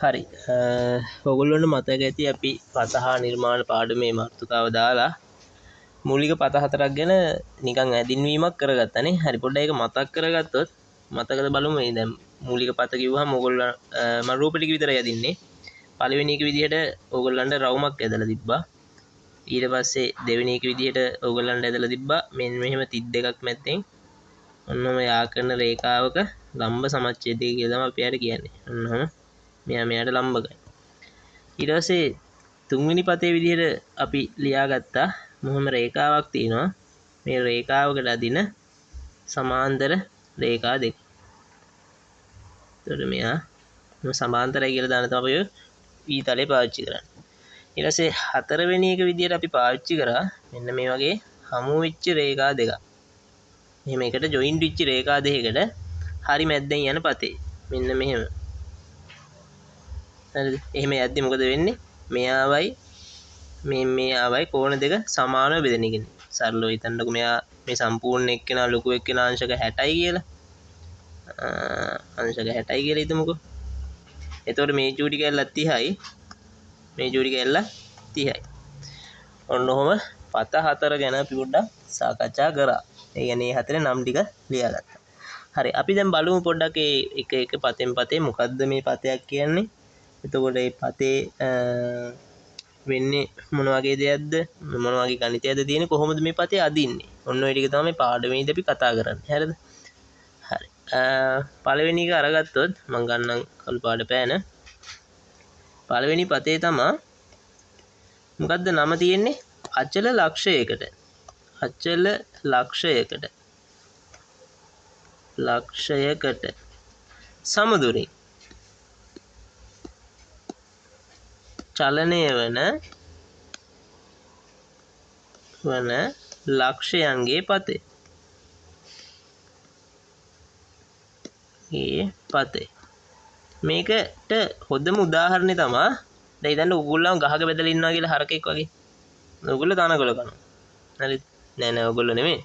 හරි ඔගොල්ලොන්ට මතක ඇති අපි පත හා නිර්මාණ පාඩමේ මාතෘකාව දාලා මූලික පත හතරක් ගැන නිකන් ඇදින්වීමක් කරගත්තනේ. හරි පොඩ්ඩක් ඒක මතක් කරගත්තොත් මතකද බලමු. මේ දැන් මූලික පත කිව්වහම ඔයගොල්ලෝ මම රූප ටික විතරයි අදින්නේ. පළවෙනි එක විදිහට ඔයගොල්ලන්ට රවුමක් ඇදලා තිබ්බා. ඊට පස්සේ දෙවෙනි එක විදිහට ඔයගොල්ලන්ට ඇදලා තිබ්බා මෙන්න මෙහෙම 32ක් මැත්තෙන් ඔන්නම යාකරන රේඛාවක ලම්බ සමච්ඡේදය කියලා තමයි අපි යාට කියන්නේ. ඔන්නම මෙයාට ලම්බ කරනවා. ඊට පස්සේ තුන්වෙනි පතේ විදිහට අපි ලියාගත්තා මොහොම රේඛාවක් තියෙනවා. මේ රේඛාවකට අදින සමාන්තර රේඛා දෙක. එතකොට මෙයා සමාන්තරයි කියලා දාන තමයි ඊතලේ පාවිච්චි කරන්නේ. ඊට පස්සේ හතරවෙනි එක විදිහට අපි පාවිච්චි කරා මෙන්න මේ වගේ හමු වෙච්ච රේඛා දෙකක්. මෙහෙම එකට ජොයින්ට් වෙච්ච රේඛා දෙකකට හරි මැද්දෙන් යන පතේ. මෙන්න මෙහෙම. හරිද? එහෙම යද්දි මොකද වෙන්නේ? මෙයාවයි මෙයාවයි කෝණ දෙක සමානව බෙදෙන එකනේ. සරලව හිතන්නකො මෙයා මේ සම්පූර්ණ එක්කෙනා ලොකු එක්කෙනා අංශක 60යි කියලා. අංශක 60යි කියලා හිතමුකෝ. එතකොට මේ චූටි කැල්ලක් 30යි. මේ චූටි කැල්ල 30යි. ඔන්න ඔහම පත හතර ගැන අපි පොඩ්ඩක් සාකච්ඡා කරා. ඒ කියන්නේ මේ හතරේ නම් ටික ලියාගත්තා. හරි අපි දැන් බලමු පොඩ්ඩක් එක එක පතෙන් පතේ මොකද්ද මේ පතයක් කියන්නේ. එතකොට මේ පතේ වෙන්නේ මොන වගේ දෙයක්ද මොන වගේ ගණිතයක්ද තියෙන්නේ කොහොමද මේ පතේ අදින්නේ ඔන්න ඔය ටික තමයි මේ පාඩමේදී අපි කතා කරන්නේ හරිද හරි පළවෙනි එක අරගත්තොත් මම ගන්නම් කළු පාට පෑන පළවෙනි පතේ තමයි මොකද්ද නම තියෙන්නේ අචල ලක්ෂයකට සමදුරින් චලනය වන ලක්ෂයන්ගේ පතේ මේකට හොඳම උදාහරණය තමයි දැන් හිතන්න ඔයගොල්ලෝ ගහක බැදලා ඉන්නවා කියලා හරකෙක් වගේ ඔයගොල්ලෝ තනකොළ කනවා හරිද නෑ ඔයගොල්ලෝ නෙමෙයි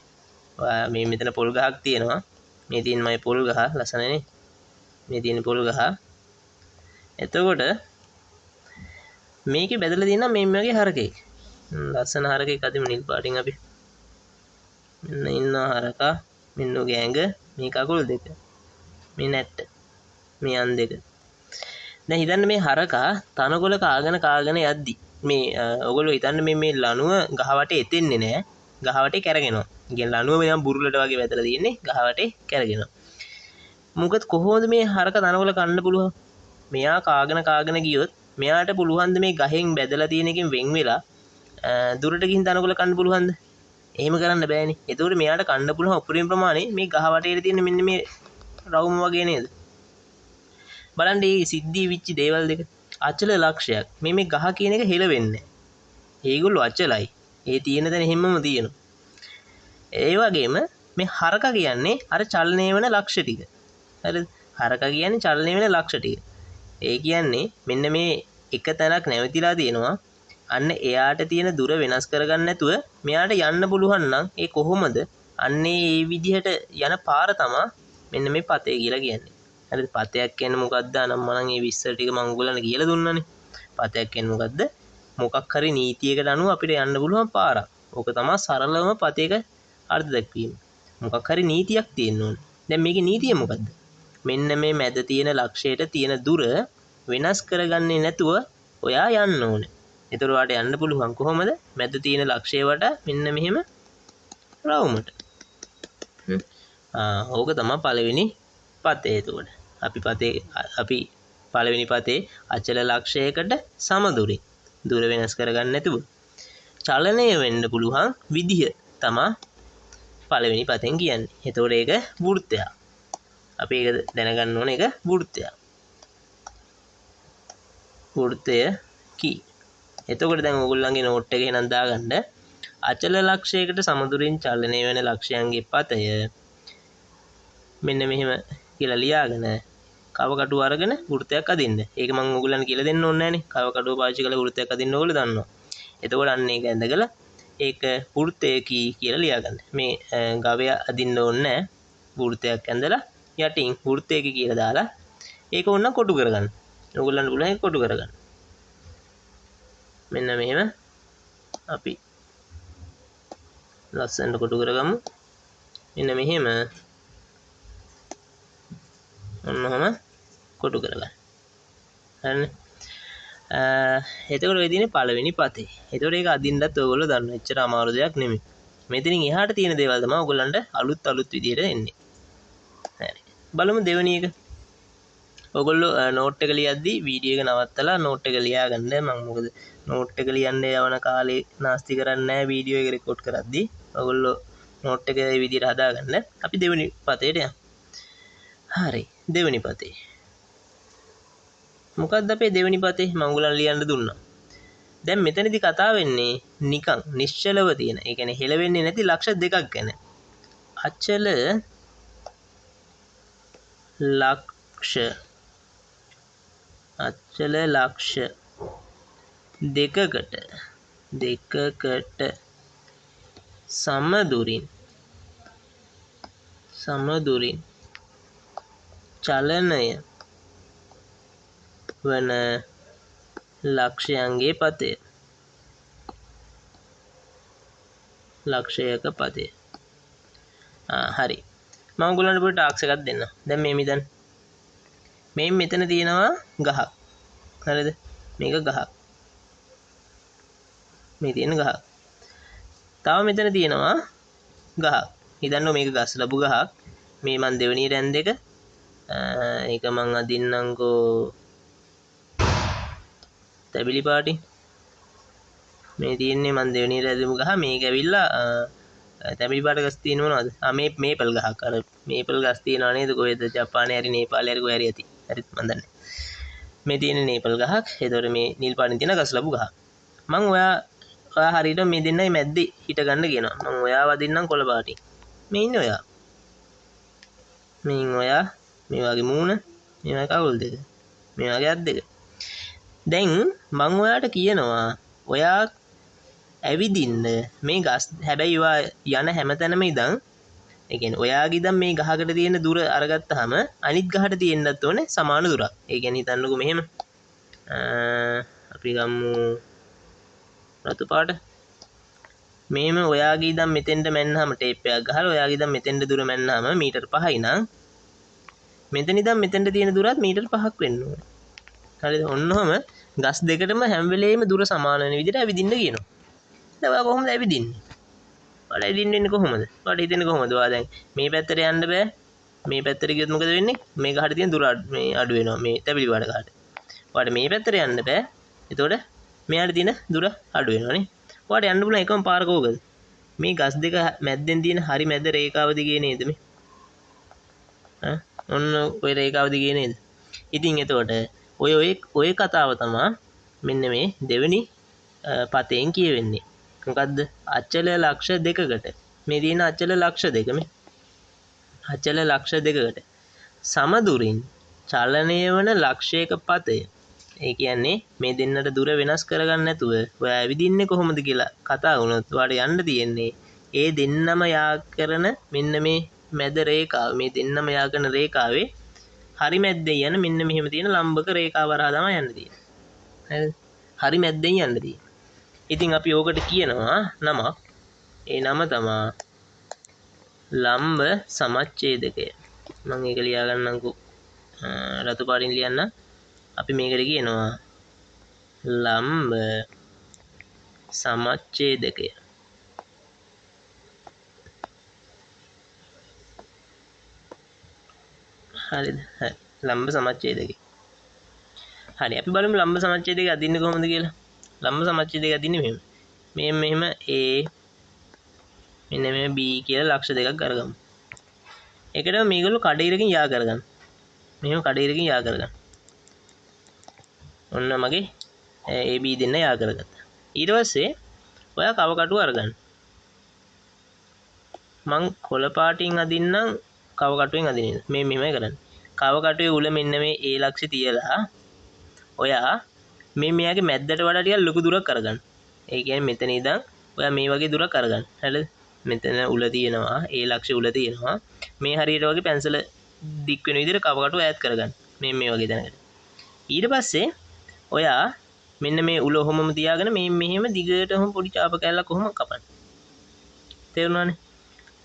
මේ මෙතන පොල් ගහක් තියෙනවා මේ තියෙන මගේ පොල් ගහ ලස්සනනේ මේ තියෙන පොල් ගහ එතකොට මේකේ බෙදලා තියෙනවා මේ වගේ හරකෙක්. ලස්සන හරකෙක් අදිමු නිල් පාටින් අපි. මෙන්න ඉන්නවා හරකා. මෙන්න ඔගේ ඇඟ, මේ කකුල් දෙක. මේ නැට්ට. මේ අන් දෙක. දැන් හිතන්න මේ හරකා තනකොළ කාගෙන යද්දි මේ ඔයගොල්ලෝ හිතන්න මේ ලණුව ගහ වටේ එතෙන්නේ නැහැ. ගහ වටේ කැරගෙනවා. කියන්නේ ලණුව මෙයා බුරුලට වගේ වැදලා තියෙන්නේ ගහ වටේ කැරගෙනවා. මොකද කොහොමද මේ හරකා තනකොළ කන්න පුළුවන්? මෙයා කාගෙන ගියොත් මෙයාට පුළුවන්ද මේ ගහෙන් බැදලා තියෙන එකෙන් වෙන් වෙලා දුරට ගිහින් තනකොළ කන්න පුළුවන්ද? එහෙම කරන්න බෑනේ. ඒතකොට මෙයාට කන්න පුළුවන් උපරිම ප්‍රමාණය මේ ගහ වටේට තියෙන මෙන්න මේ රවුම වගේ නේද? බලන්න මේ සිද්ධිය විච්ච දේවල් දෙක. අචල ලක්ෂයක්. මේ ගහ කියන එක හෙලවෙන්නේ නැහැ. ඒගොල්ලෝ අචලයි. ඒ තියෙන තැන හැමම තියෙනවා. ඒ වගේම මේ හරකා කියන්නේ අර චලනය වෙන ලක්ෂ ටික. හරිද? හරකා කියන්නේ චලනය වෙන ලක්ෂ ටික. ඒ කියන්නේ මෙන්න මේ එක තැනක් නැවතිලා තියෙනවා අන්න එයාට තියෙන දුර වෙනස් කරගන්න නැතුව මෙයාට යන්න පුළුවන් නම් ඒ කොහොමද අන්නේ මේ විදිහට යන පාර තමයි මෙන්න මේ පතේ කියලා කියන්නේ හරිද පතයක් කියන්නේ මොකක්ද නම් මම මේ විස්තර ටික මම ඔයගොල්ලන්ට කියලා දුන්නානේ පතයක් කියන්නේ මොකද්ද මොකක් හරි නීතියකට අනුව අපිට යන්න පුළුවන් පාරක් ඕක තමයි සරලවම පතේක අර්ථ දැක්වීම මොකක් හරි නීතියක් තියෙන්න ඕනේ දැන් මේකේ නීතිය මොකද්ද මෙන්න මේ මැද තියෙන ලක්ෂයට තියෙන දුර වෙනස් කරගන්නේ නැතුව ඔයා යන්න ඕනේ. ඒතර ඔයාට යන්න පුළුවන් කොහොමද? මැද තියෙන ලක්ෂය වට මෙන්න මෙහෙම රවුමට. ඕක තමයි පළවෙනි පතේ එතකොට. අපි පළවෙනි පතේ අචල ලක්ෂයකට සමදුරින් දුර වෙනස් කරගන්න නැතුව චලනය වෙන්න පුළුවන් විදිහ තමයි පළවෙනි පතෙන් කියන්නේ. එතකොට ඒක වෘත්තයක්. අපි ඒක දැනගන්න ඕනේ ඒක වෘත්තයක්. වෘත්තය කී. එතකොට දැන් ඔයගොල්ලන්ගේ නෝට් එකේ නම් දාගන්න අචල ලක්ෂයකට සමදුරින් චලනය වෙන ලක්ෂයන්ගේ පතය මෙන්න මෙහෙම කියලා ලියාගෙන කව කටුව අරගෙන වෘත්තයක් අදින්න. ඒක මම ඔයගොල්ලන්ට කියලා දෙන්න ඕනේ නැහනේ. කව කටුව පාවිච්චි කරලා වෘත්තයක් අදින්න ඕගොල්ලෝ දන්නවා. එතකොට අන්න ඒක ඇඳගලා ඒක වෘත්තය කී කියලා ලියාගන්න. මේ ගවයා අදින්න ඕනේ නැහැ. වෘත්තයක් ඇඳලා යටින් වෘත්තයක කියලා දාලා ඒක ඕන කොටු කරගන්න. ඔයගොල්ලන්ට පුළුවන් ඒක කොටු කරගන්න. මෙන්න මෙහෙම අපි ලස්සනට කොටු කරගමු. මෙන්න මෙහෙම ඔන්නෝම කොටු කරගන්න. හරිනේ. එතකොට ඔය තියෙන්නේ පළවෙනි පතේ. එතකොට ඒක අදින්නත් ඔයගොල්ලෝ දන්නවා. එච්චර අමාරු දෙයක් නෙමෙයි. මෙතනින් එහාට තියෙන දේවල් තමයි ඔයගොල්ලන්ට අලුත් විදියට එන්නේ. හරි. බලමු දෙවෙනි එක. ඔයගොල්ලෝ නෝට් එක ලියද්දි වීඩියෝ එක නවත්තලා නෝට් එක ලියා ගන්න. මම මොකද නෝට් එක ලියන්න යවන කාලේ නාස්ති කරන්නේ නැහැ වීඩියෝ එක රෙකෝඩ් කරද්දි. ඔයගොල්ලෝ නෝට් එක මේ විදියට හදාගන්න. අපි දෙවෙනි පතේට යමු. හරි. දෙවෙනි පතේ. මොකක්ද අපේ දෙවෙනි පතේ මම ඔයගොල්ලන් ලියන්න දුන්නා. දැන් මෙතනදී කතා වෙන්නේ නිකන් නිශ්චලව තියෙන. ඒ කියන්නේ හෙලවෙන්නේ නැති ලක්ෂ දෙකක් ගැන. අචල ලක්ෂ දෙකකට සමදුරින් චලනය වන ලක්ෂයන්ගේ පතය. ලක්ෂයක පතය. හරි. මම ඔයගොල්ලන්ට පොඩි ටාස්ක් එකක් දෙන්න. දැන් මේ මෙතන තියෙනවා ගහක්. හරිද? මේක ගහක්. මේ තියෙන ගහක්. තව මෙතන තියෙනවා ගහක්. හිතන්න මේක ගස් ලැබු ගහක්. මේ මන් දෙවෙනි රැන් දෙක. ඒක මං අදින්නම්කෝ තැබිලි පාටි. මේ තියෙන්නේ මන් දෙවෙනි රැඳුම ගහ. මේක ඇවිල්ලා තැබිලි පාට ගස් තියෙන මොනවද? මේ මේපල් ගහක්. අර මේපල් ගස් තියෙනවා නේද? කොහෙද? ජපානයේ හරි නේපාලයේ හරි කොහේ හරි ඇති. හරිද? මන් දන්නේ. මේ තියෙන නේපල් ගහක්. ඒතකොට මේ නිල් පාටින් තියෙන ගස් ලැබු ගහ. මං ඔයා හරියට මේ දෙන්නයි මැද්දේ හිට ගන්න කියනවා. මං ඔයා වදින්නම් කොළ පාටින්. මේ ඉන්නේ ඔයා. මෙයින් ඔයා මේ වගේ මූණ, මේ වගේ කකුල් දෙක, මේ වගේ අත් දෙක. දැන් මං ඔයාට කියනවා ඔයා ඇවිදින්න මේ ගස් හැබැයි ඔයා යන හැමතැනම ඉඳන් ඒ කියන්නේ ඔයාගේ ඉඳන් මේ ගහකට තියෙන දුර අරගත්තාම අනිත් ගහට තියෙන්නත් ඕනේ සමාන දුරක්. ඒ කියන්නේ හිතන්නකෝ මෙහෙම අපි ගමු රතු පාට. මෙහෙම ඔයාගේ ඉඳන් මෙතෙන්ට මැන්නාම ටේප් එකක් ගහලා ඔයාගේ ඉඳන් මෙතෙන්ට දුර මැන්නාම මීටර් 5යි නම් මෙතන ඉඳන් මෙතෙන්ට තියෙන දුරත් මීටර් 5ක් වෙන්න ඕනේ. හරිද? ඔන්නෝම ගස් දෙකටම හැම වෙලේම දුර සමාන වෙන විදිහට ඇවිදින්න කියනවා. දැන් ඔයා කොහොමද ඇවිදින්නේ? ඔයාලා ඇවිදින්නේ කොහොමද? ඔයාලට හිතෙන්නේ කොහොමද? ඔයා දැන් මේ පැත්තට යන්න බෑ. මේ පැත්තට ගියොත් මොකද වෙන්නේ? මේ ගහට තියෙන දුර අඩු වෙනවා. මේ තැබිලි පාට ගහට. ඔයාලට මේ පැත්තට යන්න බෑ. එතකොට මෙයාට තියෙන දුර අඩු වෙනවානේ. ඔයාලට යන්න පුළුවන් එකම පාර කෝකද? මේ ගස් දෙක මැද්දෙන් තියෙන හරි මැද රේඛාව දිගේ නේද මේ? ඔන්න ඔය රේඛාව දිගේ නේද? ඉතින් එතකොට ඔය කතාව තමයි මෙන්න මේ දෙවෙනි පතෙන් කියවෙන්නේ. මොකද්ද? අචල ලක්ෂ දෙකකට. මේ තියෙන අචල ලක්ෂ දෙක මේ. අචල ලක්ෂ දෙකකට සමදුරින් චලනය වන ලක්ෂයක පතය. ඒ කියන්නේ මේ දෙන්නට දුර වෙනස් කරගන්න නැතුව ඔයා ඇවිදින්නේ කොහොමද කියලා කතා වුණොත් ඔයාලට යන්න තියෙන්නේ ඒ දෙන්නම යා කරන මෙන්න මේ මැද රේඛාව. මේ දෙන්නම යා කරන රේඛාවේ හරි මැද්දෙන් යන මෙන්න මෙහෙම තියෙන ලම්බක රේඛාව හරහා තමයි යන්න තියෙන්නේ. හරිද? හරි මැද්දෙන් යන්න තියෙන්නේ. ඉතින් අපි ඕකට කියනවා නමක්. ඒ නම තමයි ලම්බ සමච්ඡේදකය. මම ඒක ලියා ගන්නම්කෝ රතු පාටින් ලියන්න. අපි මේකට කියනවා ලම්බ සමච්ඡේදකය. හරිද? හරි. ලම්බ සමච්ඡේදකය. හරි. අපි බලමු ලම්බ සමච්ඡේදකය අදින්නේ කොහොමද කියලා. ලම්බ සමච්ඡේදකය අදින්නේ මෙහෙම. මෙහෙම A මෙන්න මේ B කියලා ලක්ෂ දෙකක් අරගමු. ඒකටම මේගොල්ලෝ කඩේරකින් යා කරගන්න. මෙහෙම කඩේරකින් යා කරගන්න. ඔන්න මගේ AB දෙන්න යා කරගත්තා. ඊට පස්සේ ඔයා කව කටුව අරගන්න. මං කොළ පාටින් අදින්නම් කව කටුවෙන් අදින්නේ. මේ මෙහෙමයි කරන්නේ. කව කටුවේ උල මෙන්න මේ A ලක්ෂය තියලා ඔයා මේ මෙයාගේ මැද්දට වඩා ටිකක් ලොකු දුරක් අරගන්න. ඒ කියන්නේ මෙතන ඉඳන් ඔයා මේ වගේ දුරක් අරගන්න. හරිද? මෙතන උල තියෙනවා A ලක්ෂය උල තියෙනවා. මේ හරියට වගේ පැන්සල දික් වෙන විදිහට කව කටුව ඈත් කරගන්න. මේ වගේ තැනකට. ඊට පස්සේ ඔයා මෙන්න මේ උල ඔහොමම තියාගෙන මේ මෙහෙම දිගටම පොඩි චාප කැල්ලක් කොහොම කපන්න. තේරුණානේ?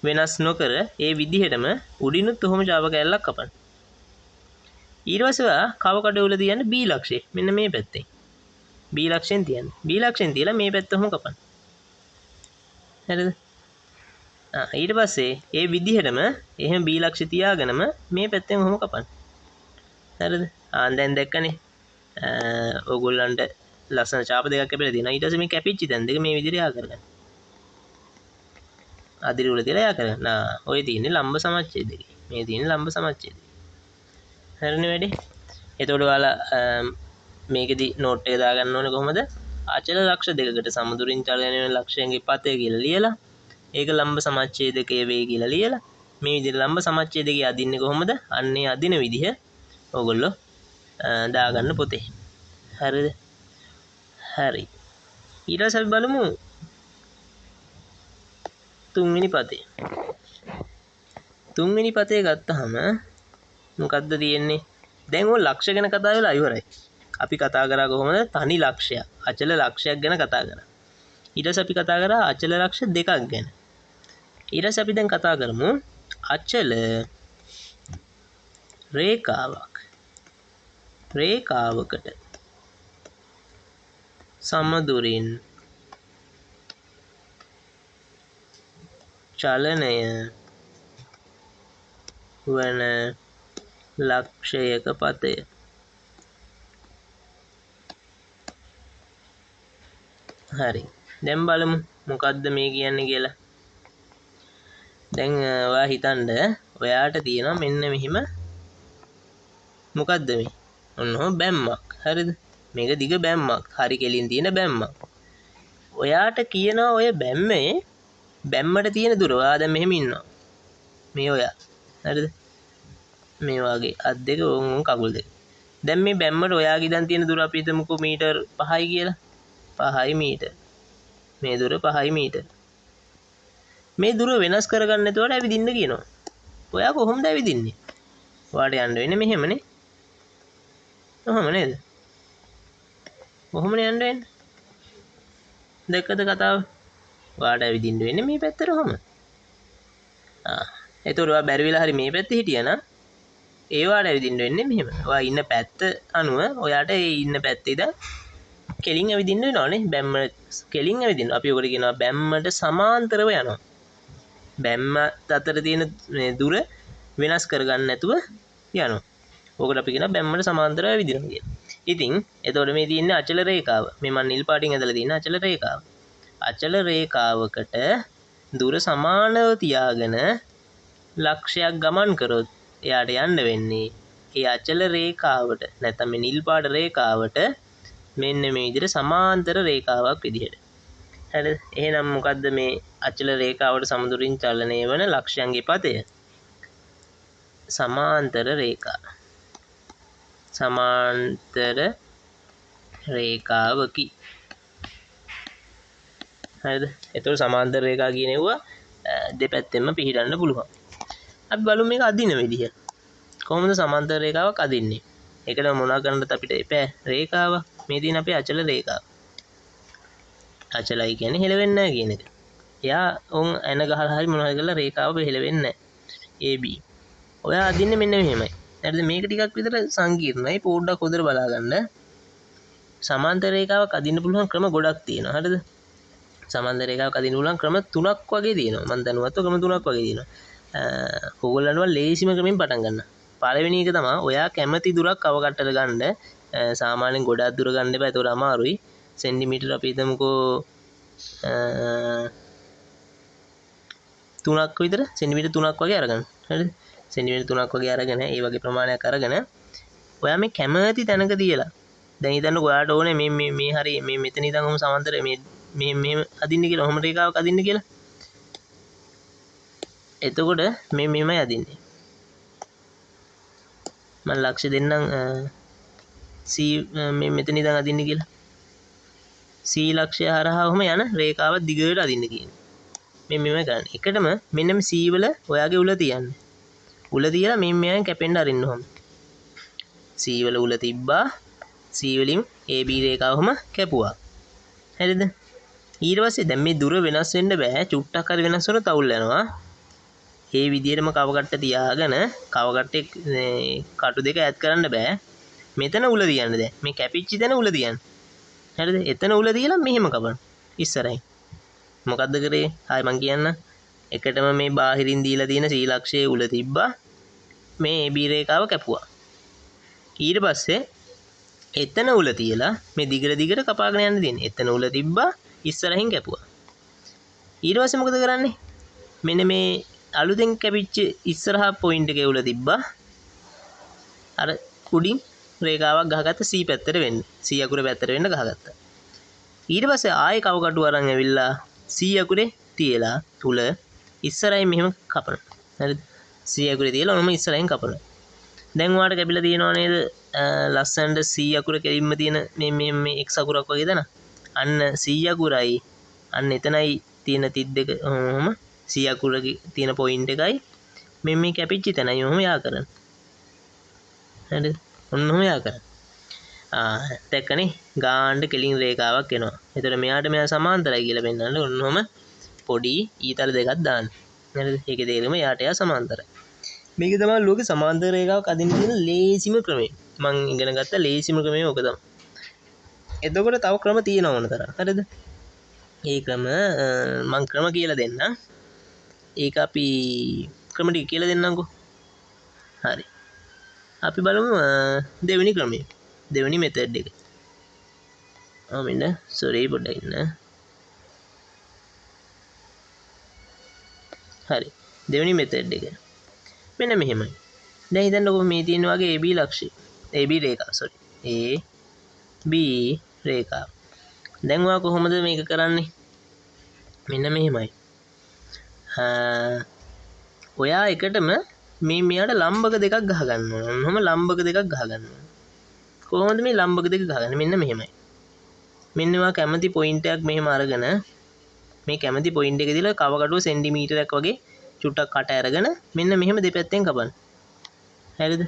වෙනස් නොකර ඒ විදිහටම උඩිනුත් ඔහොම චාප කැල්ලක් කපන්න. ඊට පස්සේ ඔයා කව කඩ උල තියන්න B ලක්ෂය. මෙන්න මේ පැත්තෙන්. B ලක්ෂයෙන් තියන්න. B ලක්ෂයෙන් තියලා මේ පැත්ත ඔහොම කපන්න. හරිද? ඊට පස්සේ ඒ විදිහටම එහෙම B ලක්ෂය තියාගෙනම මේ පැත්තෙන් ඔහොම කපන්න. හරිද? දැන් දැක්කනේ. ඕගොල්ලන්ට ලස්සන ඡාප දෙකක් කැපිලා තියෙනවා. ඊට පස්සේ මේ කැපිච්ච තැන් දෙක මේ විදිහට යා කරගන්න. අදිරි උල තියලා යා කරගන්න. ඔය තියෙන්නේ ලම්බ සමච්ඡේදකේ. මේ තියෙන්නේ ලම්බ සමච්ඡේදකේ. හරිනේ වැඩි. එතකොට ඔයාලා මේකෙදි නෝට් එක දාගන්න ඕනේ කොහොමද? අචල ලක්ෂ දෙකකට සමදුරින් චලනය වෙන ලක්ෂයන්ගේ පතය කියලා ලියලා ඒක ලම්බ සමච්ඡේදකයේ වේ කියලා ලියලා මේ විදිහට ලම්බ සමච්ඡේදකයේ අදින්නේ කොහොමද? අන්නේ අදින විදිහ ඕගොල්ලෝ දාගන්න පොතේ. හරිද? හරි. ඊට පස්සේ අපි බලමු තුන්වෙනි පතේ. තුන්වෙනි පතේ ගත්තාම මොකද්ද තියෙන්නේ? දැන් ඔය ලක්ෂ ගැන කතා වෙලා ඉවරයි. අපි කතා කරා කොහොමද? තනි ලක්ෂයක්, අචල ලක්ෂයක් ගැන කතා කරා. ඊට පස්සේ අපි කතා කරා අචල ලක්ෂ දෙකක් ගැන. ඊට පස්සේ අපි දැන් කතා කරමු අචල රේඛාවකට සමදුරින් චලනය වන ලක්ෂයක පතය. හරි. දැන් බලමු මොකද්ද මේ කියන්නේ කියලා. දැන් ඔයා හිතන්න ඔයාට තියෙනවා මෙන්න මෙහිම මොකද්ද මේ? ඔන්න බැම්මක්. හරිද? මේක දිග බැම්මක්. හරි කෙලින් තියෙන බැම්මක්. ඔයාට කියනවා ඔය බැම්මට තියෙන දුර. ඔයා දැන් මෙහෙම ඉන්නවා. මේ ඔයා. හරිද? මේ වගේ අත් දෙක වුන් කකුල් දෙක. දැන් මේ බැම්මට ඔයාගේ ඉඳන් තියෙන දුර අපි හිතමුකෝ මීටර් 5යි කියලා. 5යි මීටර්. මේ දුර 5යි මීටර්. මේ දුර වෙනස් කරගන්න නැතුවට ඇවිදින්න කියනවා. ඔයා කොහොමද ඇවිදින්නේ? ඔයාට යන්න වෙන්නේ මෙහෙමනේ. කොහොම නේද? කොහොමද යන්න වෙන්නේ? දැක්කද කතාව? ඔයාට ඇවිදින්න වෙන්නේ මේ පැත්තට කොහොම? එතකොට ඔයා බැරි වෙලා හරි මේ පැත්තේ හිටියනම් ඒ ඔයාට ඇවිදින්න වෙන්නේ මෙහෙම. ඔයා ඉන්න පැත්ත අනුව ඔයාට ඒ ඉන්න පැත්තේ ඉඳන් කෙලින් ඇවිදින්න වෙනවනේ. බැම්ම කෙලින් ඇවිදින්න. අපි ඔකට කියනවා බැම්මට සමාන්තරව යනවා. බැම්ම අතර තියෙන දුර වෙනස් කරගන්න නැතුව යනවා. ඕකට අපි කියනවා බැම්මට සමාන්තරව ඇවිදිනවා කියලා. ඉතින් එතකොට මේ තියෙන්නේ අචල රේඛාව. මේ මම නිල් පාටින් ඇදලා තියෙන අචල රේඛාව. අචල රේඛාවකට දුර සමානව තියාගෙන ලක්ෂයක් ගමන් කරොත් එයාට යන්න වෙන්නේ ඒ අචල රේඛාවට නැත්නම් මේ නිල් පාට රේඛාවට මෙන්න මේ විදිහට සමාන්තර රේඛාවක් විදිහට. හරිද? එහෙනම් මොකද්ද මේ අචල රේඛාවට සමදුරින් චලනය වන ලක්ෂයන්ගේ පතය? සමාන්තර රේඛා. සමාන්තර රේඛාවකි. හරිද? ඒතකොට සමාන්තර රේඛා කියනෙවුවා දෙපැත්තෙන්ම පිහිටන්න පුළුවන්. අපි බලමු මේක අදින විදිහ. කොහොමද සමාන්තර රේඛාවක් අදින්නේ? ඒකට මොනවා කරන්නද අපිට එපා රේඛාව. මේ තියෙන අපේ අචල රේඛාව. අචලයි කියන්නේ හෙලවෙන්නේ නැහැ කියන එක. එයා උන් එන ගහලා හරි මොනවා හරි කරලා රේඛාව හෙලවෙන්නේ නැහැ. AB. ඔයා අදින්නේ මෙන්න මෙහෙමයි. හරිද? මේක ටිකක් විතර සංකීර්ණයි. පොඩ්ඩක් හොදට බලා ගන්න. සමාන්තර රේඛාවක් අදින්න පුළුවන් ක්‍රම ගොඩක් තියෙනවා. හරිද? සමාන්තර රේඛාවක් අදින්න පුළුවන් ක්‍රම 3ක් වගේ තියෙනවා. මම දැනුවත්ව ක්‍රම 3ක් වගේ තියෙනවා. ඕගොල්ලන්ව ලේසිම ක්‍රමෙන් පටන් ගන්න. පළවෙනි එක තමයි ඔයා කැමති දුරක් කවකට්ටල ගන්න. සාමාන්‍යයෙන් ගොඩක් දුර ගන්න එපා. ඒකට අමාරුයි. සෙන්ටිමීටර අපි හිතමුකෝ 3ක් විතර සෙන්ටිමීටර 3ක් වගේ අරගන්න. හරිද? සෙන්ටිමීටර 3ක් වගේ අරගෙන ඒ වගේ ප්‍රමාණයක් අරගෙන ඔයා මේ කැමති තැනක තියලා දැන් හිතන්නකෝ ඔයාට ඕනේ මේ හරිය මේ මෙතන ඉඳන් ඔහොම සමාන්තර මේ අදින්න කියලා ඔහොම රේඛාවක් අදින්න කියලා. එතකොට මේ මෙහෙමයි අදින්නේ. මම ලක්ෂ දෙන්නම් C මේ මෙතන ඉඳන් අදින්න කියලා. C ලක්ෂය හරහා ඔහම යන රේඛාව දිගට අදින්න කියන්නේ. මේ මෙහෙම ගන්න. එකටම මෙන්න මේ C වල ඔයාගේ උල තියන්න. උල තියලා මෙහෙන් කැපෙන්න අරින්න ඔහම. C වල උල තිබ්බා. C වලින් AB රේඛාවම කැපුවා. හරිද? ඊට පස්සේ දැන් මේ දුර වෙනස් වෙන්න බෑ. චුට්ටක් හරි වෙනස් වුණොත් අවුල් යනවා. මේ විදිහටම කව කට්ට තියාගෙන කව කට්ටේ කටු දෙක ඈඩ් කරන්න බෑ. මෙතන උල තියන්න දැන්. මේ කැපිච්ච තැන උල තියන්න. හරිද? එතන උල තියලා මෙහෙම කපන්න. ඉස්සරහින්. මොකද්ද කරේ? ආයි මං කියන්න. එකටම මේ බාහිරින් දීලා තියෙන C ලක්ෂයේ උල තිබ්බා. මේ AB රේඛාව කැපුවා. ඊට පස්සේ එතන උල තියලා මේ දිගට කපාගෙන යන්න දෙන්නේ. එතන උල තිබ්බා ඉස්සරහින් කැපුවා. ඊට පස්සේ මොකද කරන්නේ? මෙන්න මේ අලුතෙන් කැපිච්ච ඉස්සරහා පොයින්ට් එකේ උල තිබ්බා. අර උඩින් රේඛාවක් ගහගත්ත C පැත්තට වෙන්න. C අකුර පැත්තට වෙන්න ගහගත්තා. ඊට පස්සේ ආයෙ කව කටු අරන් ඇවිල්ලා C අකුරේ තියලා උල ඉස්සරහින් මෙහෙම කපනවා. හරිද? C අකුරේ තියලා ඔනම ඉස්සරහින් කපනවා. දැන් ඔයාලට කැපිලා තියෙනව නේද? ලස්සනට C අකුර කෙලින්ම තියෙන මේ X අකුරක් වගේ දන. අන්න C අකුරයි අන්න එතනයි තියෙන තිත් දෙක ඔහොම C අකුරේ තියෙන පොයින්ට් එකයි මේ කැපිච්ච තැනයි ඔහොම යා කරන්න. හරිද? ඔන්නම යා කරන්න. දැක්කනේ ගාන්න කෙලින් රේඛාවක් එනවා. එතකොට මෙයාට මෙයා සමාන්තරයි කියලා පෙන්නන්න ඔන්නම පොඩි ඊතල දෙකක් දාන්න. හරිද? ඒකේ තේරුම යාට යා සමාන්තරයි. මේක තමයි ලෝකේ සමාන්තර රේඛාවක් අදින්න තියෙන ලේසිම ක්‍රමය. මම ඉගෙන ගත්ත ලේසිම ක්‍රමය ඕක තමයි. එතකොට තව ක්‍රම තියෙනවා ඕන තරම්. හරිද? ඒ ක්‍රම මම ක්‍රම කියලා දෙන්නම්. ඒක අපි ක්‍රම ටික කියලා දෙන්නම්කෝ. හරි. අපි බලමු දෙවෙනි ක්‍රමය. දෙවෙනි මෙතඩ් එක. මෙන්න සෝරි පොඩ්ඩක් ඉන්න. හරි. දෙවෙනි මෙතඩ් එක. මෙන්න මෙහෙමයි. දැන් හිතන්නකෝ මේ තියෙන වගේ AB ලක්ෂය. AB රේඛාව සෝරි. AB රේඛාව. දැන් ඔයා කොහොමද මේක කරන්නේ? මෙන්න මෙහෙමයි. ඔයා එකටම මෙයාට ලම්බක දෙකක් ගහ ගන්න ඕන. ඔන්නම ලම්බක දෙකක් ගහ ගන්න ඕන. කොහොමද මේ ලම්බක දෙක ගහගන්නේ? මෙන්න මෙහෙමයි. මෙන්න ඔයා කැමති පොයින්ට් එකක් මෙහෙම අරගෙන මේ කැමති පොයින්ට් එක දිලා කව කටුව සෙන්ටිමීටරයක් වගේ චුට්ටක් කට අරගෙන මෙන්න මෙහෙම දෙපැත්තෙන් කපන්න. හරිද?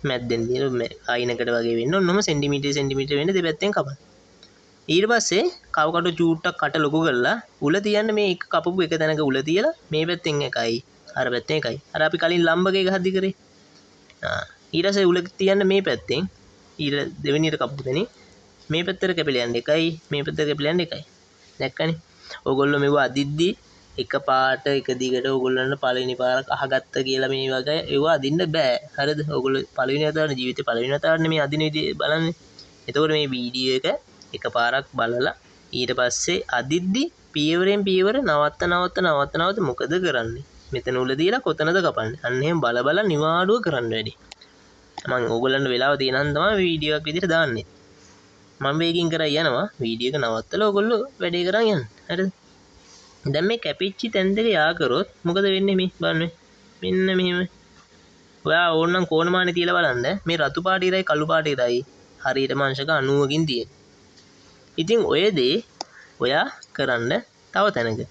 මැද්දෙන් දින අයිනකට වගේ වෙන්න ඔන්නම සෙන්ටිමීටර වෙන්න දෙපැත්තෙන් කපන්න. ඊට පස්සේ කව කටුව චුට්ටක් කට ලොකු කරලා උල තියන්න මේ එක කපපු එක තැනක උල තියලා මේ පැත්තෙන් එකයි අර පැත්තෙන් එකයි. අර අපි කලින් ලම්බකේ ගහද්දි කරේ. ඊට පස්සේ උල තියන්න මේ පැත්තෙන් ඊට දෙවෙනියට කපපු තැනින් මේ පැත්තට කැපිලා යන්න එකයි මේ පැත්තට කැපිලා යන්න එකයි. දැක්කනේ? ඕගොල්ලෝ මෙව අදිද්දි එක පාට එක දිගට ඕගොල්ලන්ට පළවෙනි පාරක් අහගත්ත කියලා මේ වගේ ඒව අදින්න බෑ. හරිද? ඕගොල්ලෝ පළවෙනි වතාවට ජීවිතේ පළවෙනි වතාවට මේ අදින විදිය බලන්නේ. එතකොට මේ වීඩියෝ එක එකපාරක් බලලා ඊට පස්සේ අදිද්දි පියවරෙන් පියවර නවත්ත මොකද කරන්නේ? මෙතන උල දීලා කොතනද කපන්නේ? අන්න එහෙම බල නිවාඩුව කරන්න වැඩි. මම ඕගොල්ලන්ට වෙලාව තියෙනන් තමයි වීඩියෝ එකක් විදිහට දාන්නේ. මම වේගින් කරා යනවා වීඩියෝ එක නවත්තලා ඕගොල්ලෝ වැඩේ කරන් යන්න. හරිද? දැන් මේ කැපිච්ච තැන් දෙක යා කරොත් මොකද වෙන්නේ මේ බලන්න. මෙන්න මෙහෙම. ඔයා ඕනනම් කෝණමානේ තියලා බලන්න. මේ රතු පාට ඉරයි කළු පාට ඉරයි හරියටම අංශක 90කින් තියෙන. ඉතින් ඔය දේ ඔයා කරන්න තව තැනක.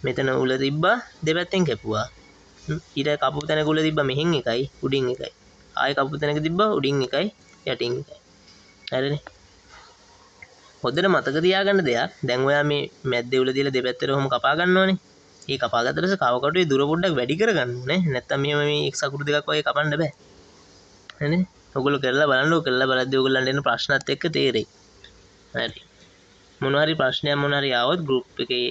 මෙතන උල තිබ්බා දෙපැත්තෙන් කැපුවා. ඊට කපපු තැනක උල තිබ්බා මෙහෙන් එකයි උඩින් එකයි. ආයෙ කපපු තැනක තිබ්බා උඩින් එකයි යටින් එකයි. හරිනේ? හොඳට මතක තියාගන්න දෙයක්. දැන් ඔයා මේ මැද්දේ උල දීලා දෙපැත්තට ඔහොම කපා ගන්න ඕනේ. ඒ කපා ගත්තට පස්සේ කව කටුවේ දුර පොඩ්ඩක් වැඩි කරගන්න ඕනේ. නැත්තම් මෙහෙම මේ එක්ස් අකුරු දෙකක් වගේ කපන්න බෑ. හරිනේ? ඔයගොල්ලෝ කරලා බලන්නකෝ. කරලා බලද්දී ඔයගොල්ලන්ට එන ප්‍රශ්නත් එක්ක තේරෙයි. හරි. මොනවා හරි ප්‍රශ්නයක් මොනවා හරි ආවොත් group එකේ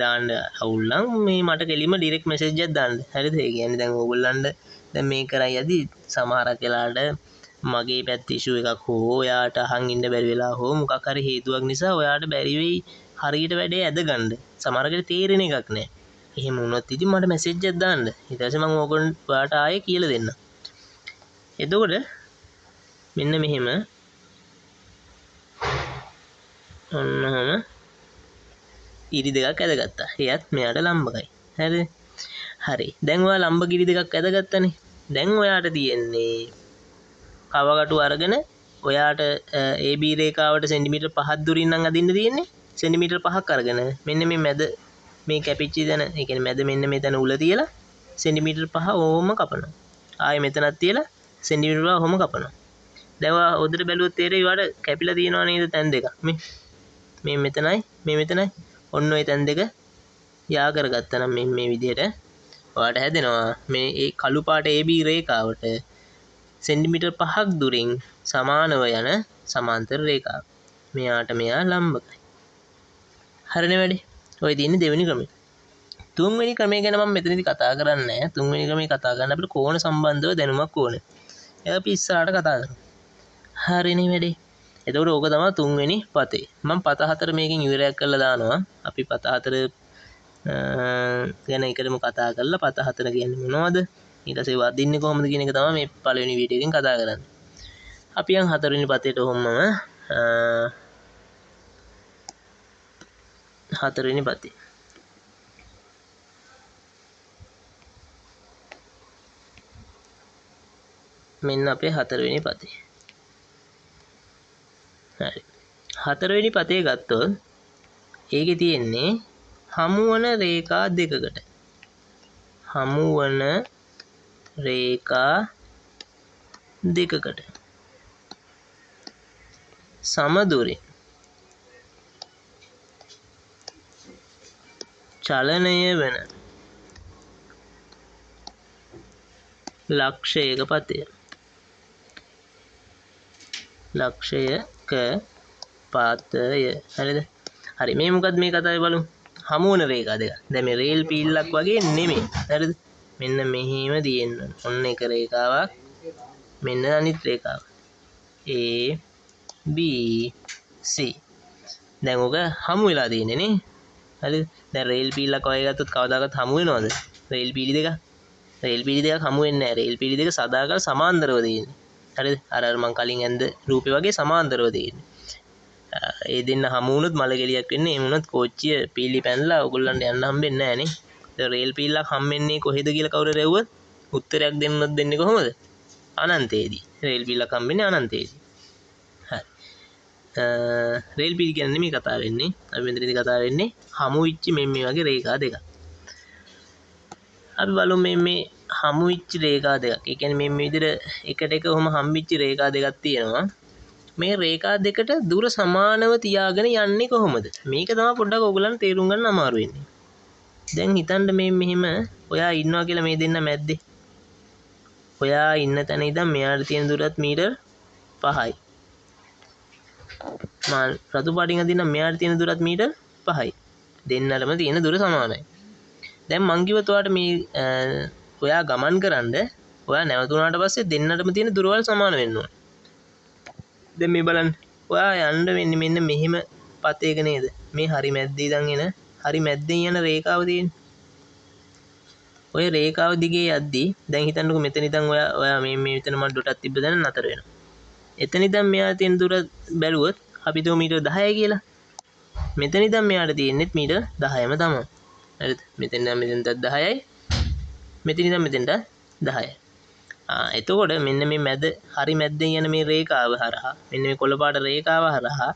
දාන්න අවුල් නම් මේ මට කෙලින්ම direct message එකක් දාන්න. හරිද? ඒ කියන්නේ දැන් ඕගොල්ලන්ට දැන් මේ කරයි යදි සමහරක් වෙලාවට මගේ පැත්ත issue එකක් හෝ ඔයාට අහන් ඉන්න බැරි වෙලා හෝ මොකක් හරි හේතුවක් නිසා ඔයාට බැරි වෙයි හරියට වැඩේ ඇදගන්න. සමහරකට තේරෙන එකක් නැහැ. එහෙම වුණොත් ඉතින් මට message එකක් දාන්න. ඊට පස්සේ මම ඔයාට ආයේ කියලා දෙන්නම්. එතකොට මෙන්න මෙහෙම ඔන්නම ඉරි දෙකක් ඇදගත්තා. එයත් මෙයාට ලම්බකයි. හරිද? හරි. දැන් ඔයා ලම්බක ඉරි දෙකක් ඇදගත්තනේ. දැන් ඔයාට තියෙන්නේ කවකටු අරගෙන ඔයාට AB රේඛාවට සෙන්ටිමීටර් 5ක් දුරින් නම් අදින්න තියෙන්නේ. සෙන්ටිමීටර් 5ක් අරගෙන මෙන්න මේ මැද මේ කැපිච්ච තැන, ඒ කියන්නේ මැද මෙන්න මෙතන උල තියලා සෙන්ටිමීටර් 5 ඕම කපනවා. ආයෙ මෙතනක් තියලා සෙන්ටිමීටර් 5 ඔහොම කපනවා. දැන් ඔයා හොඳට බැලුවොත් තේරෙයි වාට කැපිලා තියෙනවා නේද තැන් දෙකක් මේ මෙතනයි මේ මෙතනයි ඔන්න ඔය තැන් දෙක යා කරගත්තා නම් මේ විදිහට ඔයාට හැදෙනවා මේ ඒ කළු පාට AB රේඛාවට සෙන්ටිමීටර් 5ක් දුරින් සමානව යන සමාන්තර රේඛාව. මෙයාට මෙයා ලම්බකයි. හරිනේ වැඩි. ඔය තියෙන්නේ දෙවෙනි ක්‍රමය. තුන්වෙනි ක්‍රමය ගැන මම මෙතනදී කතා කරන්නේ නැහැ. තුන්වෙනි ක්‍රමේ කතා කරන්න අපිට කෝණ සම්බන්ධව දැනුමක් ඕනේ. ඒක අපි ඉස්සරහට කතා කරමු. හරිනේ වැඩි. එතකොට ඕක තමයි තුන්වෙනි පතේ. මම පත හතර මේකෙන් ඉවරයක් කරලා දානවා. අපි පත හතර ගැන එකටම කතා කරලා පත හතර කියන්නේ මොනවද? ඊට පස්සේ වදින්නේ කොහොමද කියන එක තමයි මේ පළවෙනි වීඩියෝ එකෙන් කතා කරන්නේ. අපි යන් හතරවෙනි පතේට ඔහොමම හතරවෙනි පතේ. මෙන්න අපේ හතරවෙනි පතේ. හරි. හතරවෙනි පතේ ගත්තොත් ඒකේ තියෙන්නේ හමුවන රේඛා දෙකකට. හමුවන රේඛා දෙකකට සමදුරින් චලනය වන ලක්ෂයක පතය. ලක්ෂයක පතය. හරිද? හරි මේ මොකක්ද මේ කතාවේ බලමු. හමුවන රේඛා දෙක. දැන් මේ රේල් පීල්ලක් වගේ නෙමෙයි. හරිද? මෙන්න මෙහිම තියෙන්න ඔන්න එක රේඛාවක්. මෙන්න අනිත් රේඛාව. A B C. දැන් ඔක හමු වෙලා තියෙන්නේ නේ. හරිද? දැන් රේල් පීල්ලක් වගේ ගත්තොත් කවදාකවත් හමු වෙනවද? රේල් පීලි දෙක. රේල් පීලි දෙකක් හමු වෙන්නේ නැහැ. රේල් පීලි දෙක සදාකල් සමාන්තරව තියෙන්නේ. හරිද? අර මං කලින් ඇඳ රූපේ වගේ සමාන්තරව තියෙන්නේ. ඒ දෙන්න හමු වුණොත් මල ගෙලියක් වෙන්නේ. එහෙම වුණොත් කෝච්චිය පීලි පැනලා ඔයගොල්ලන්ට යන්න හම්බෙන්නේ නැහැ නේ. දැන් රේල් පීල්ලක් හම්බෙන්නේ කොහෙද කියලා කවුරු රැව්වොත් උත්තරයක් දෙන්නොත් දෙන්නේ කොහොමද? අනන්තයේදී. රේල් පීල්ලක් හම්බෙන්නේ අනන්තයේදී. හරි. රේල් පීලි කියන්නේ නෙමෙයි කතා වෙන්නේ. අපි මෙතනදී කතා වෙන්නේ හමු වෙච්ච මේ වගේ රේඛා දෙකක්. අපි බලමු මේ හමු වෙච්ච රේඛා දෙකක්. ඒ කියන්නේ මේ විදිහට එකට එක ඔහම හම්බෙච්ච රේඛා දෙකක් තියෙනවා. මේ රේඛා දෙකට දුර සමානව තියාගෙන යන්නේ කොහොමද? මේක තමයි පොඩ්ඩක් ඔයගලන්ට තේරුම් ගන්න අමාරු වෙන්නේ. දැන් හිතන්න මෙහෙම ඔයා ඉන්නවා කියලා මේ දෙන්න මැද්දේ. ඔයා ඉන්න තැන ඉඳන් මෙයාට තියෙන දුරත් මීටර් 5යි. මම රතු පාටින් අදින්න මෙයාට තියෙන දුරත් මීටර් 5යි. දෙන්නටම තියෙන දුර සමානයි. දැන් මං කිව්වත් ඔයාට මේ ඔයා ගමන් කරන්න ඔයා නැවතුණාට පස්සේ දෙන්නටම තියෙන දුරවල් සමාන වෙන්න ඕනේ. දැන් මේ බලන්න. ඔයා යන්න වෙන්නේ මෙන්න මෙහිම පතේක නේද? මේ හරි මැද්දේ ඉඳන් එන හරි මැද්දෙන් යන රේඛාව තියෙන්නේ. ඔය රේඛාව දිගේ යද්දී දැන් හිතන්නකෝ මෙතන ඉඳන් ඔයා මේ මෙතන මම ඩොටක් තිබ්බ දැන නතර වෙනවා. එතන ඉඳන් මෙයා තියෙන දුර බැලුවොත් අපි හිතුව මීටර් 10යි කියලා. මෙතන ඉඳන් මෙයාට තියෙන්නේ මීටර් 10ම තමයි. හරිද? මෙතෙන් ඉඳන් මෙතෙන්ට 10යි. මෙතන ඉඳන් මෙතෙන්ට 10යි. එතකොට මෙන්න මේ මැද හරි මැද්දෙන් යන මේ රේඛාව හරහා මෙන්න මේ කොළ පාට රේඛාව හරහා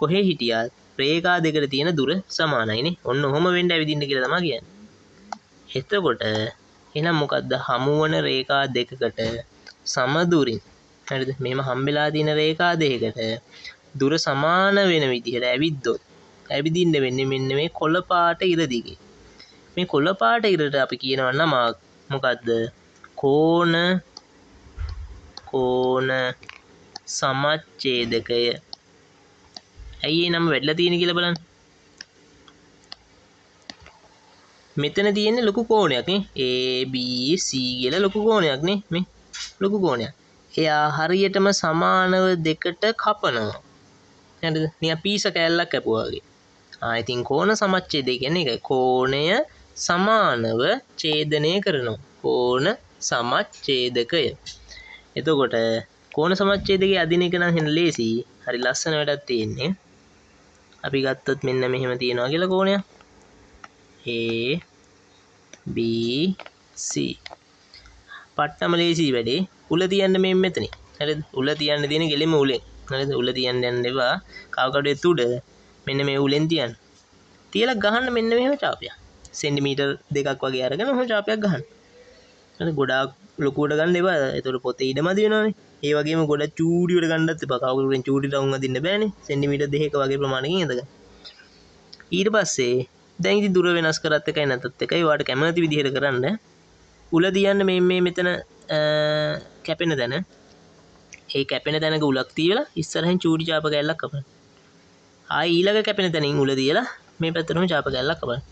කොහේ හිටියත් රේඛා දෙකට තියෙන දුර සමානයිනේ. ඔන්න ඔහොම වෙන්න ඇවිදින්න කියලා තමයි කියන්නේ. එතකොට එහෙනම් මොකද්ද හමුවන රේඛා දෙකකට සමදුරින් හරිද? මෙහෙම හම්බෙලා තියෙන රේඛා දෙකකට දුර සමාන වෙන විදිහට ඇවිද්දොත් ඇවිදින්න වෙන්නේ මෙන්න මේ කොළ පාට ඉර දිගේ. මේ කොළ පාට ඉරට අපි කියනවා නම් මොකද්ද? කෝණ සමච්ඡේදකය. ඇයි ඒ නම වැටලා තියෙන්නේ කියලා බලන්න. මෙතන තියෙන්නේ ලොකු කෝණයක් නේ. ABC කියලා ලොකු කෝණයක් නේ. මේ ලොකු කෝණයක්. එයා හරියටම සමානව දෙකට කපනවා. හරිද? නිකන් පීස කෑල්ලක් කැපුවා වගේ. ඉතින් කෝණ සමච්ඡේදය කියන්නේ ඒක. කෝණය සමානව ඡේදනය කරනවා. කෝණ සමච්ඡේදකය. එතකොට කෝණ සමච්ඡේදකයේ අදින එක නම් හෙන ලේසි. හරි ලස්සන වැඩක් තියෙන්නේ. අපි ගත්තොත් මෙන්න මෙහෙම තියනවා කියලා කෝණයක්. A B C. පට්ටම ලේසි වැඩේ. උල තියන්න මේ මෙතන. හරිද? උල තියන්න තියෙන ගෙලෙම උලෙන්. හරිද? උල තියන්න යන්න එපා. කවකඩේ තුඩ මෙන්න මේ උලෙන් තියන්න. තියලා ගහන්න මෙන්න මෙහෙම චාපයක්. සෙන්ටිමීටර් 2ක් වගේ අරගෙන ඔහොම චාපයක් ගහන්න. හරි ගොඩාක් ලොකුවට ගන්න එපා. ඒතකොට පොතේ ඉඩමදි වෙනවනේ. ඒ වගේම ගොඩ චූඩියට ගන්නත් එපා. කවුරුෙන් චූඩිට වුන් අදින්න බෑනේ. සෙන්ටිමීටර් 2ක වගේ ප්‍රමාණයකින් ඉඳගන්න. ඊට පස්සේ දැන් ඉතින් දුර වෙනස් කරත් එකයි නැතත් එකයි. ඔයාලට කැමති විදිහට කරන්න. උල දියන්න මේ මෙතන කැපෙන තැන. ඒ කැපෙන තැනක උලක් තියලා ඉස්සරහින් චූඩි චාප කැල්ලක් කපන්න. ආයි ඊළඟ කැපෙන තැනින් උල දියලා මේ පැත්තටම චාප කැල්ලක් කපන්න.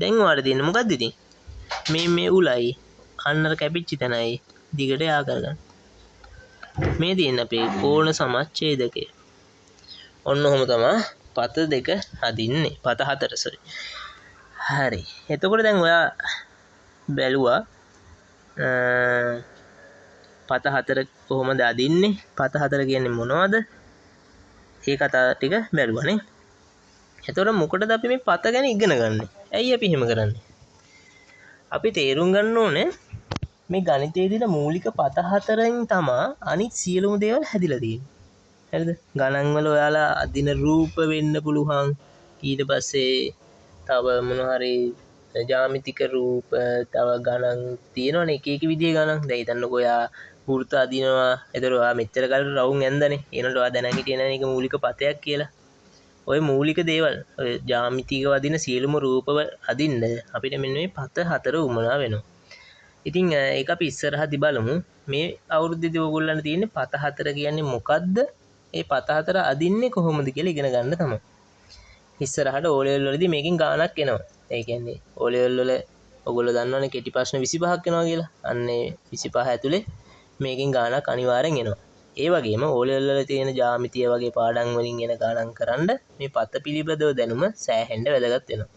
දැන් ඔයාලට දෙන්න මොකද්ද ඉතින්? මේ උලයි අන්නර කැපිච්ච තැනයි දිගට යා කරගන්න. මේ තියෙන අපේ කෝණ සමච්ඡේදකය. ඔන්න ඔහොම තමයි පත දෙක අදින්නේ. පත හතර සෝරි. හරි. එතකොට දැන් ඔයා බැලුවා පත හතර කොහොමද අදින්නේ? පත හතර කියන්නේ මොනවද? ඒ කතා ටික බැලුවානේ. එතකොට මොකටද අපි මේ පත ගැන ඉගෙන ගන්නේ? ඇයි අපි එහෙම කරන්නේ? අපි තේරුම් ගන්න ඕනේ මේ ගණිතයේදී මූලික පත හතරෙන් තමයි අනිත් සියලුම දේවල් හැදිලා තියෙන්නේ. හරිද? ගණන් වල ඔයාලා අදින රූප වෙන්න පුළුවන්. ඊට පස්සේ තව මොන හරි ජ්‍යාමිතික රූප, තව ගණන් තියෙනවනේ එක එක විදිහේ ගණන්. දැන් හිතන්නකෝ ඔයා වෘත්ත අදිනවා. ඒතර ඔයා මෙච්චර කාලෙට රවුම් ඇඳලානේ. ඒනට ඔයා දැනන් හිටියේ නැහැ මේක මූලික පතයක් කියලා. ඔය මූලික දේවල් ඔය ජ්‍යාමිතික වදින සියලුම රූපව අදින්න අපිට මෙන්න මේ පත හතර උමනා වෙනවා. ඉතින් ඒක අපි ඉස්සරහදී බලමු. මේ අවුරුද්දේදී ඕගොල්ලන්ට තියෙන්නේ පත හතර කියන්නේ මොකද්ද? ඒ පත හතර අදින්නේ කොහොමද කියලා ඉගෙන ගන්න තමයි. ඉස්සරහට O level වලදී මේකෙන් ගාණක් එනවා. ඒ කියන්නේ O level වල ඔයගොල්ලෝ දන්නවනේ කෙටි ප්‍රශ්න 25ක් එනවා කියලා. අන්න ඒ 25 ඇතුලේ මේකෙන් ගාණක් අනිවාර්යෙන් එනවා. ඒ වගේම O level වල තියෙන ජ්‍යාමිතිය වගේ පාඩම් වලින් එන ගණන් කරන්න මේ පත පිළිබඳව දැනුම සෑහෙන්න වැදගත් වෙනවා.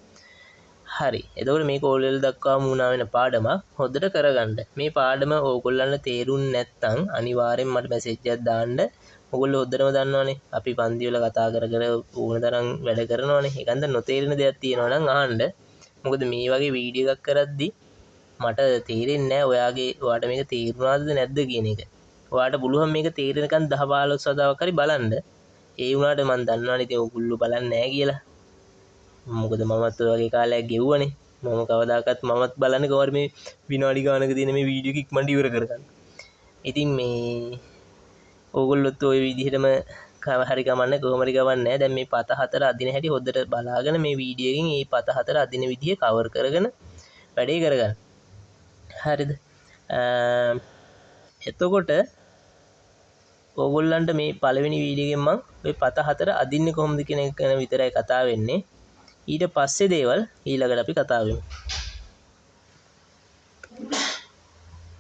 හරි. එතකොට මේක O level දක්වාම වුණා වෙන පාඩමක් හොඳට කරගන්න. මේ පාඩම ඕගොල්ලන්ට තේරුන්නේ නැත්නම් අනිවාර්යෙන් මට මැසේජ් එකක් දාන්න. ඔයගොල්ලෝ හොඳටම දන්නවනේ අපි පන්ති වල කතා කර ඕන තරම් වැඩ කරනවනේ. ඒකන්ද නොතේරෙන දෙයක් තියෙනවා නම් අහන්න. මොකද මේ වගේ වීඩියෝ එකක් කරද්දි මට තේරෙන්නේ නැහැ ඔයාට මේක තේරුණාද නැද්ද කියන එක. ඔයාට පුළුවන් මේක තේරෙනකන් 10 15 සදාවක් හරි බලන්න. ඒ වුණාට මම දන්නවනේ ඉතින් ඔයගොල්ලෝ බලන්නේ නැහැ කියලා. මොකද මමත් ඔය වගේ කාලයක් ගෙවුවනේ. මම කවදාකවත් මමත් බලන්නේ කොහොමද මේ විනාඩි ගානක තියෙන මේ වීඩියෝ එක ඉක්මනට ඉවර කරගන්න. ඉතින් මේ ඕගොල්ලොත් ওই විදිහටම හරි කමන්නේ කොහොම හරි කමන්නේ. දැන් මේ පත හතර අදින හැටි හොද්දට බලාගෙන මේ වීඩියෝ එකෙන් මේ පත හතර අදින විදිහ කවර් කරගෙන වැඩේ කරගන්න. හරිද? එතකොට ඕගොල්ලන්ට මේ පළවෙනි වීඩියෝ එකෙන් මම ওই පත හතර අදින්නේ කොහොමද කියන එක ගැන විතරයි කතා වෙන්නේ. ඊට පස්සේ දේවල් ඊළඟට අපි කතා වෙමු.